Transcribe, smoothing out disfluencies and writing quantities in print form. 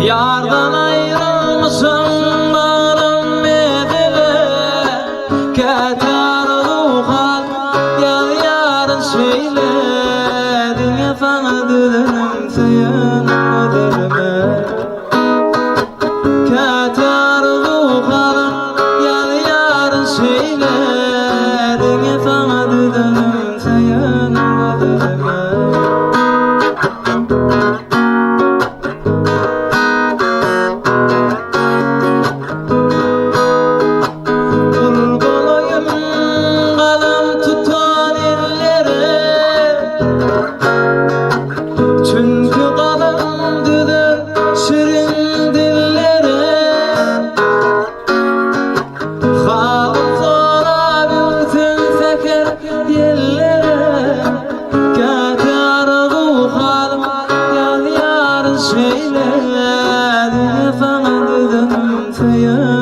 Yardan ayrılmışım bağrım edile, keter ruhan gel yarın söyle. Dünya sana dilerim sayanma dilime, keter ruhan gel yarın söyle. Dünya sana dilerim sayanma dilime. Çünkü kalandıdır şirin dillere, kalıp sonra bütün seker yerlere. Keter ruhanım gel yarın söyle, diye sana dedim sayan.